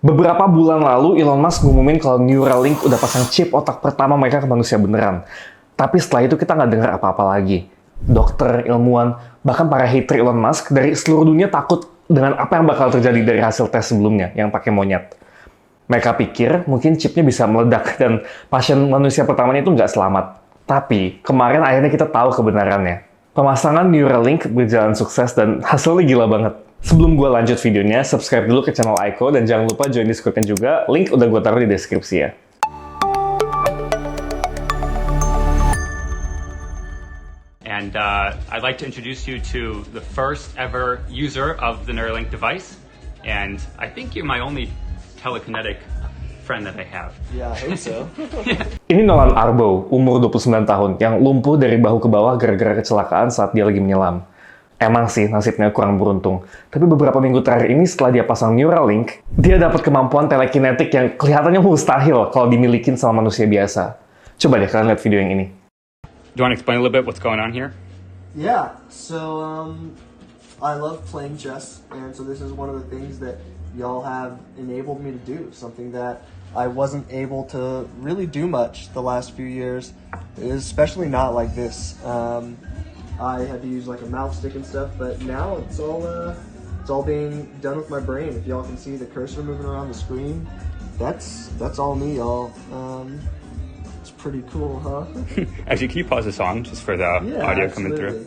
Beberapa bulan lalu Elon Musk ngumumin kalau Neuralink udah pasang chip otak pertama mereka ke manusia beneran. Tapi setelah itu kita nggak dengar apa-apa lagi. Dokter, ilmuwan, bahkan para hater Elon Musk dari seluruh dunia takut dengan apa yang bakal terjadi dari hasil tes sebelumnya yang pakai monyet. Mereka pikir mungkin chipnya bisa meledak dan pasien manusia pertamanya itu nggak selamat. Tapi kemarin akhirnya kita tahu kebenarannya. Pemasangan Neuralink berjalan sukses dan hasilnya gila banget. Sebelum gue lanjut videonya, subscribe dulu ke channel Aiko dan jangan lupa join Discord-nya juga. Link udah gue taruh di deskripsi ya. And I'd like to introduce you to the first ever user of the Neuralink device. And I think you're my only telekinetic friend that I have. Yeah, I hope so. Ini Nolan Arbow, umur 29 tahun, yang lumpuh dari bahu ke bawah gara-gara kecelakaan saat dia lagi menyelam. Emang sih nasibnya kurang beruntung. Tapi beberapa minggu terakhir ini setelah dia pasang Neuralink, dia dapat kemampuan telekinetik yang kelihatannya mustahil kalau dimilikin sama manusia biasa. Coba deh kalian lihat video yang ini. Do you want to explain a little bit what's going on here? Yeah, so I love playing chess, and so this is one of the things that y'all have enabled me to do, something that I wasn't able to really do much the last few years, especially not like this. I had to use like a mouse stick and stuff, but now it's all being done with my brain. If y'all can see the cursor moving around the screen, that's all me, y'all. It's pretty cool, huh? Actually, can you pause the song just for the audio coming through?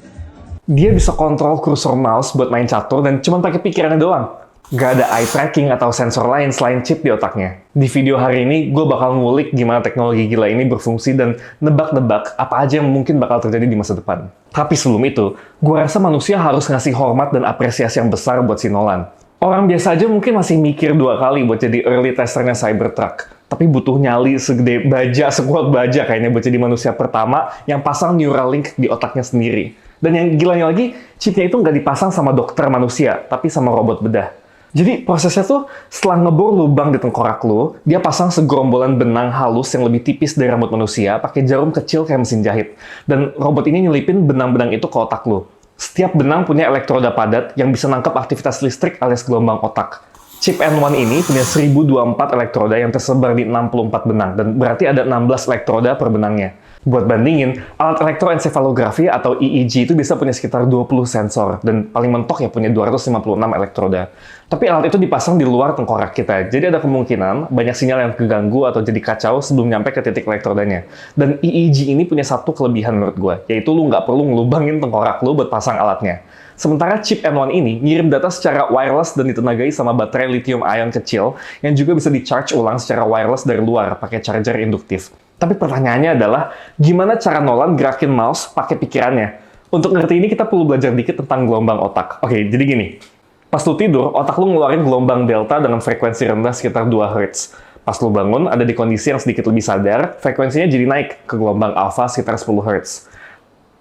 Dia bisa kontrol kursor mouse buat main catur dan cuma pakai pikirannya doang. Gak ada eye tracking atau sensor lain selain chip di otaknya. Di video hari ini, gue bakal ngulik gimana teknologi gila ini berfungsi dan nebak-nebak apa aja yang mungkin bakal terjadi di masa depan. Tapi sebelum itu, gue rasa manusia harus ngasih hormat dan apresiasi yang besar buat si Nolan. Orang biasa aja mungkin masih mikir 2 kali buat jadi early testernya Cybertruck. Tapi butuh nyali segede baja, sekuat baja kayaknya buat jadi manusia pertama yang pasang Neuralink di otaknya sendiri. Dan yang gilanya lagi, chipnya itu nggak dipasang sama dokter manusia, tapi sama robot bedah. Jadi prosesnya tuh setelah ngebor lubang di tengkorak lu, dia pasang segerombolan benang halus yang lebih tipis dari rambut manusia pakai jarum kecil kayak mesin jahit. Dan robot ini nyelipin benang-benang itu ke otak lu. Setiap benang punya elektroda padat yang bisa nangkep aktivitas listrik alias gelombang otak. Chip N1 ini punya 1024 elektroda yang tersebar di 64 benang, dan berarti ada 16 elektroda per benangnya. Buat bandingin, alat elektroensefalografi atau EEG itu bisa punya sekitar 20 sensor, dan paling mentok ya punya 256 elektroda. Tapi alat itu dipasang di luar tengkorak kita, jadi ada kemungkinan banyak sinyal yang keganggu atau jadi kacau sebelum nyampe ke titik elektrodanya. Dan EEG ini punya satu kelebihan menurut gue, yaitu lu nggak perlu ngelubangin tengkorak lu buat pasang alatnya. Sementara chip N1 ini ngirim data secara wireless dan ditenagai sama baterai lithium ion kecil yang juga bisa di-charge ulang secara wireless dari luar pakai charger induktif. Tapi pertanyaannya adalah, gimana cara Nolan gerakin mouse pakai pikirannya? Untuk ngerti ini kita perlu belajar dikit tentang gelombang otak. Oke, jadi gini. Pas lu tidur, otak lu ngeluarin gelombang delta dengan frekuensi rendah sekitar 2 Hz. Pas lu bangun, ada di kondisi yang sedikit lebih sadar, frekuensinya jadi naik ke gelombang alpha sekitar 10 Hz.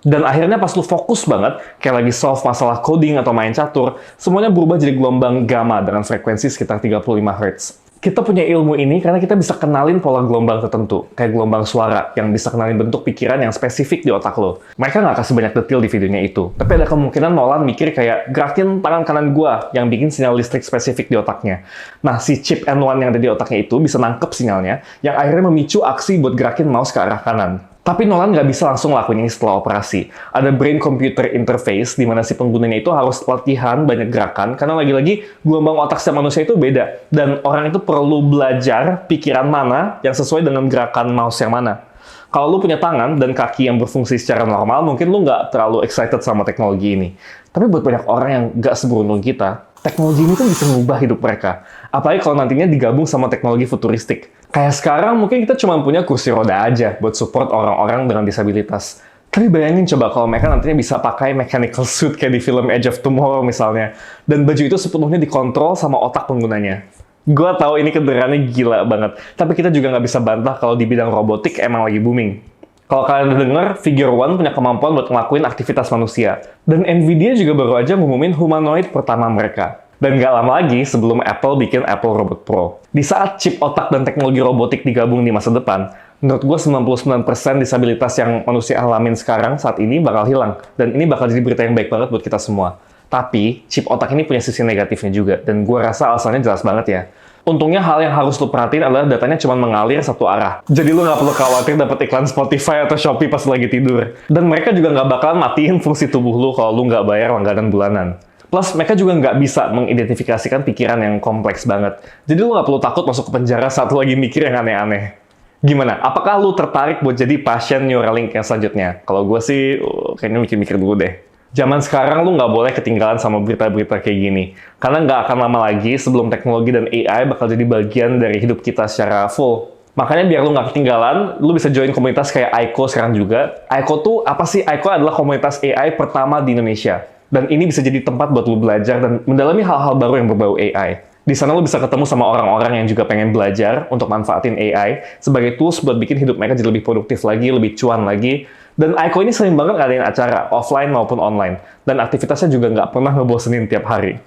Dan akhirnya pas lu fokus banget, kayak lagi solve masalah coding atau main catur, semuanya berubah jadi gelombang gamma dengan frekuensi sekitar 35 Hz. Kita punya ilmu ini karena kita bisa kenalin pola gelombang tertentu, kayak gelombang suara, yang bisa kenalin bentuk pikiran yang spesifik di otak lo. Mereka nggak kasih banyak detail di videonya itu, tapi ada kemungkinan Nolan mikir kayak gerakin tangan kanan gua yang bikin sinyal listrik spesifik di otaknya. Nah, si chip N1 yang ada di otaknya itu bisa nangkep sinyalnya, yang akhirnya memicu aksi buat gerakin mouse ke arah kanan. Tapi Nolan nggak bisa langsung lakuin ini setelah operasi. Ada brain-computer interface di mana si penggunanya itu harus latihan banyak gerakan, karena lagi-lagi gelombang otak setiap manusia itu beda. Dan orang itu perlu belajar pikiran mana yang sesuai dengan gerakan mouse yang mana. Kalau lu punya tangan dan kaki yang berfungsi secara normal, mungkin lu nggak terlalu excited sama teknologi ini. Tapi buat banyak orang yang nggak seberuntung kita, teknologi ini tuh bisa mengubah hidup mereka. Apalagi kalau nantinya digabung sama teknologi futuristik. Kayak sekarang mungkin kita cuma punya kursi roda aja buat support orang-orang dengan disabilitas. Tapi bayangin coba kalau mereka nantinya bisa pakai mechanical suit kayak di film Edge of Tomorrow misalnya. Dan baju itu sepenuhnya dikontrol sama otak penggunanya. Gua tahu ini kedengarannya gila banget. Tapi kita juga nggak bisa bantah kalau di bidang robotik emang lagi booming. Kalau kalian udah denger, Figure One punya kemampuan buat ngelakuin aktivitas manusia. Dan Nvidia juga baru aja ngumumin humanoid pertama mereka. Dan nggak lama lagi sebelum Apple bikin Apple Robot Pro. Di saat chip otak dan teknologi robotik digabung di masa depan, menurut gue 99% disabilitas yang manusia alamin sekarang saat ini bakal hilang. Dan ini bakal jadi berita yang baik banget buat kita semua. Tapi, chip otak ini punya sisi negatifnya juga. Dan gue rasa alasannya jelas banget ya. Untungnya hal yang harus lu perhatiin adalah datanya cuma mengalir satu arah. Jadi lu nggak perlu khawatir dapat iklan Spotify atau Shopee pas lagi tidur. Dan mereka juga nggak bakalan matiin fungsi tubuh lu kalau lu nggak bayar langganan bulanan. Plus, mereka juga nggak bisa mengidentifikasikan pikiran yang kompleks banget. Jadi lu nggak perlu takut masuk ke penjara saat lu lagi mikir yang aneh-aneh. Gimana? Apakah lu tertarik buat jadi pasien Neuralink yang selanjutnya? Kalau gue sih, kayaknya mikir-mikir dulu deh. Zaman sekarang lu nggak boleh ketinggalan sama berita-berita kayak gini. Karena nggak akan lama lagi sebelum teknologi dan AI bakal jadi bagian dari hidup kita secara full. Makanya biar lu nggak ketinggalan, lu bisa join komunitas kayak Aiko sekarang juga. Aiko tuh apa sih? Aiko adalah komunitas AI pertama di Indonesia. Dan ini bisa jadi tempat buat lu belajar dan mendalami hal-hal baru yang berbau AI. Di sana lu bisa ketemu sama orang-orang yang juga pengen belajar untuk manfaatin AI sebagai tools buat bikin hidup mereka jadi lebih produktif lagi, lebih cuan lagi. Dan Aiko ini sering banget ngadain acara, offline maupun online. Dan aktivitasnya juga nggak pernah ngebosenin tiap hari.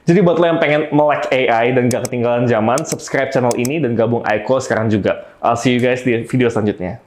Jadi buat lo yang pengen melek AI dan gak ketinggalan zaman, subscribe channel ini dan gabung Aiko sekarang juga. I'll see you guys di video selanjutnya.